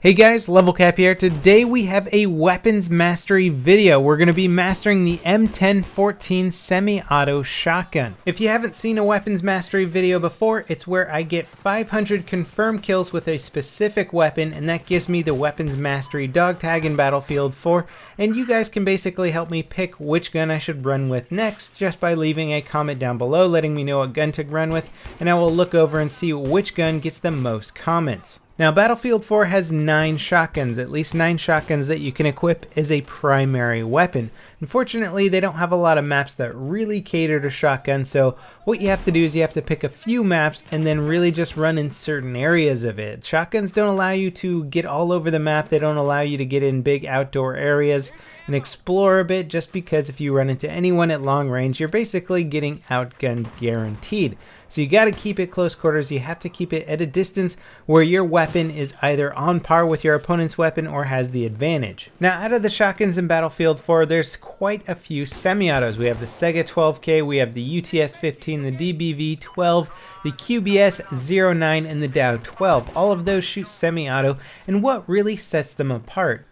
Hey guys, LevelCap here. Today we have a weapons mastery video. We're going to be mastering the M1014 semi-auto shotgun. If you haven't seen a weapons mastery video before, it's where I get 500 confirmed kills with a specific weapon, and that gives me the weapons mastery dog tag in Battlefield 4, and you guys can basically help me pick which gun I should run with next just by leaving a comment down below letting me know what gun to run with, and I will look over and see which gun gets the most comments. Now, Battlefield 4 has 9 shotguns, at least 9 shotguns that you can equip as a primary weapon. Unfortunately, they don't have a lot of maps that really cater to shotguns, so what you have to do is you have to pick a few maps and then really just run in certain areas of it. Shotguns don't allow you to get all over the map, they don't allow you to get in big outdoor areas and explore a bit, just because if you run into anyone at long range, you're basically getting outgunned guaranteed. So you got to keep it close quarters. You have to keep it at a distance where your weapon is either on par with your opponent's weapon or has the advantage. Now, out of the shotguns in Battlefield 4, there's quite a few semi-autos. We have the Saiga 12K, we have the UTS-15, the DBV-12, the QBS-09, and the Dow-12. All of those shoot semi-auto, and what really sets them apart?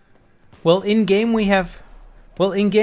Well, in-game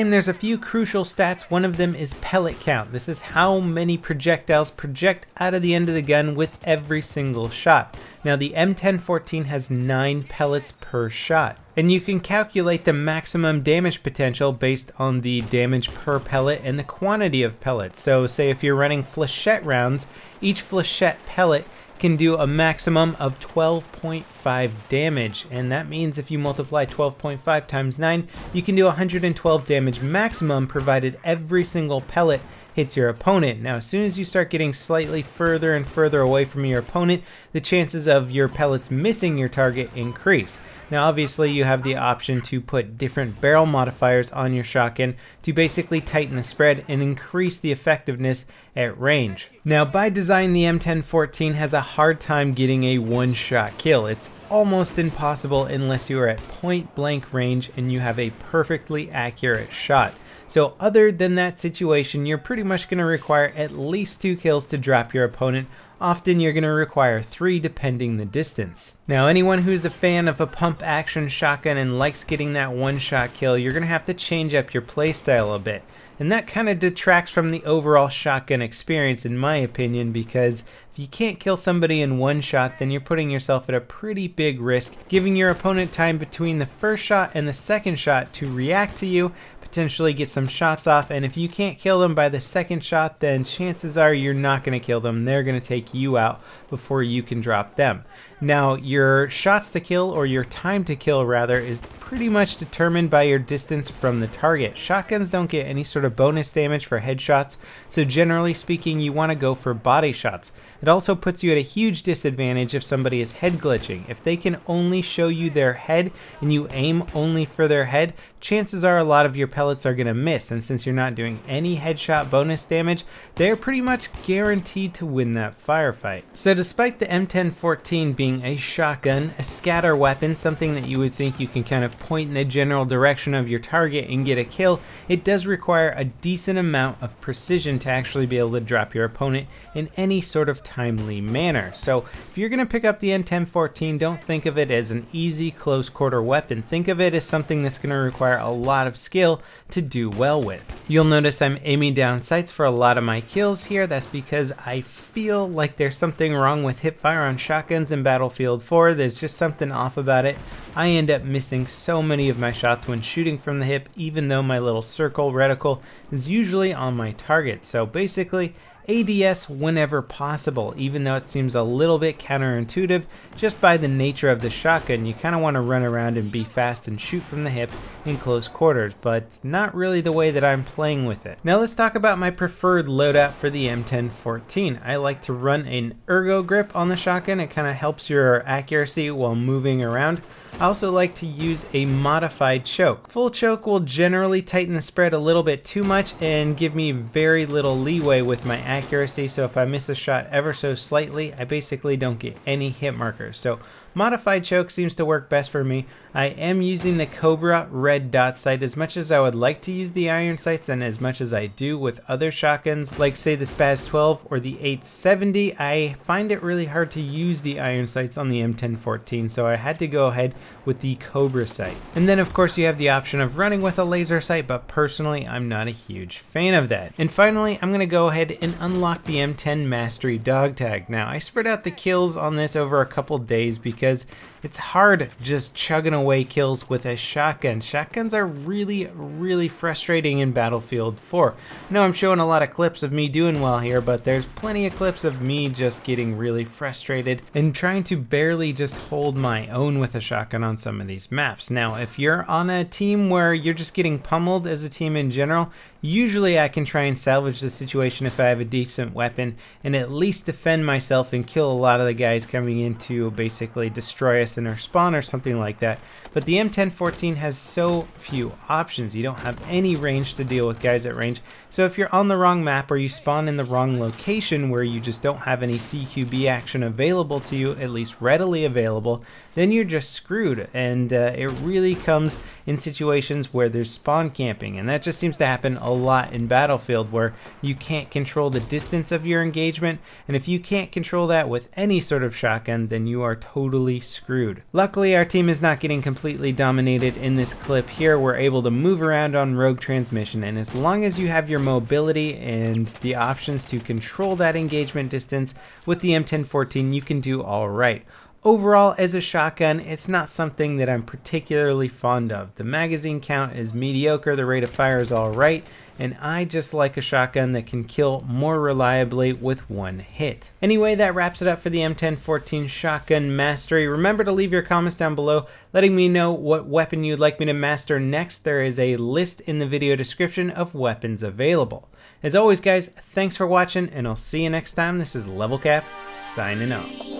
there's a few crucial stats. One of them is pellet count. This is how many projectiles project out of the end of the gun with every single shot. Now, the M1014 has 9 pellets per shot, and you can calculate the maximum damage potential based on the damage per pellet and the quantity of pellets. So say if you're running flechette rounds, each flechette pellet can do a maximum of 12.5 damage, and that means if you multiply 12.5 times 9, you can do 112 damage maximum, provided every single pellet hits your opponent. Now, as soon as you start getting slightly further and further away from your opponent, the chances of your pellets missing your target increase. Now, obviously, you have the option to put different barrel modifiers on your shotgun to basically tighten the spread and increase the effectiveness at range. Now, by design, the M1014 has a hard time getting a one-shot kill. It's almost impossible unless you are at point-blank range and you have a perfectly accurate shot. So other than that situation, you're pretty much going to require at least 2 kills to drop your opponent. Often you're going to require 3 depending the distance. Now, anyone who's a fan of a pump action shotgun and likes getting that one-shot kill, you're going to have to change up your playstyle a bit. And that kind of detracts from the overall shotgun experience, in my opinion, because if you can't kill somebody in one shot, then you're putting yourself at a pretty big risk, giving your opponent time between the first shot and the second shot to react to you, potentially get some shots off, and if you can't kill them by the second shot, then chances are you're not going to kill them. They're going to take you out before you can drop them. Now, your shots to kill, or your time to kill rather, is pretty much determined by your distance from the target. Shotguns don't get any sort of bonus damage for headshots, so generally speaking, you want to go for body shots. It also puts you at a huge disadvantage if somebody is head glitching. If they can only show you their head and you aim only for their head, chances are a lot of your pellets are going to miss, and since you're not doing any headshot bonus damage, they're pretty much guaranteed to win that firefight. So despite the M1014 being a shotgun, a scatter weapon, something that you would think you can kind of point in the general direction of your target and get a kill, it does require a decent amount of precision to actually be able to drop your opponent in any sort of timely manner. So if you're going to pick up the M1014, don't think of it as an easy close quarter weapon. Think of it as something that's going to require a lot of skill to do well with. You'll notice I'm aiming down sights for a lot of my kills here. That's because I feel like there's something wrong with hipfire on shotguns in Battlefield 4. There's just something off about it. I end up missing so many of my shots when shooting from the hip, even though my little circle reticle is usually on my target. So basically, ADS whenever possible, even though it seems a little bit counterintuitive just by the nature of the shotgun. You kind of want to run around and be fast and shoot from the hip in close quarters, but not really the way that I'm playing with it. Now let's talk about my preferred loadout for the M1014. I like to run an ergo grip on the shotgun. It kind of helps your accuracy while moving around. I also like to use a modified choke. Full choke will generally tighten the spread a little bit too much and give me very little leeway with my accuracy, so if I miss a shot ever so slightly, I basically don't get any hit markers. So Modified choke seems to work best for me. I am using the Cobra red dot sight as much as I would like to use the iron sights, and as much as I do with other shotguns like say the Spaz 12 or the 870. I find it really hard to use the iron sights on the M1014, so I had to go ahead with the Cobra sight. And then of course you have the option of running with a laser sight, but personally I'm not a huge fan of that. And finally I'm going to go ahead and unlock the M10 Mastery dog tag. Now I spread out the kills on this over a couple days because it's hard just chugging away kills with a shotgun. Shotguns are really frustrating in Battlefield 4. I know I'm showing a lot of clips of me doing well here, but there's plenty of clips of me just getting really frustrated and trying to barely just hold my own with a shotgun on some of these maps. Now, if you're on a team where you're just getting pummeled as a team in general, usually I can try and salvage the situation if I have a decent weapon and at least defend myself and kill a lot of the guys coming in to basically destroy us in our spawn or something like that. But the M1014 has so few options. You don't have any range to deal with guys at range. So if you're on the wrong map or you spawn in the wrong location where you just don't have any CQB action available to you, at least readily available, then you're just screwed. And it really comes in situations where there's spawn camping, and that just seems to happen a lot in Battlefield, where you can't control the distance of your engagement, and if you can't control that with any sort of shotgun, then you are totally screwed. Luckily our team is not getting completely dominated in this clip here. We're able to move around on rogue transmission, and as long as you have your mobility and the options to control that engagement distance with the M1014, you can do all right. Overall, as a shotgun, it's not something that I'm particularly fond of. The magazine count is mediocre, the rate of fire is alright, and I just like a shotgun that can kill more reliably with one hit. Anyway, that wraps it up for the M1014 Shotgun Mastery. Remember to leave your comments down below letting me know what weapon you'd like me to master next. There is a list in the video description of weapons available. As always guys, thanks for watching, and I'll see you next time. This is LevelCap, signing off.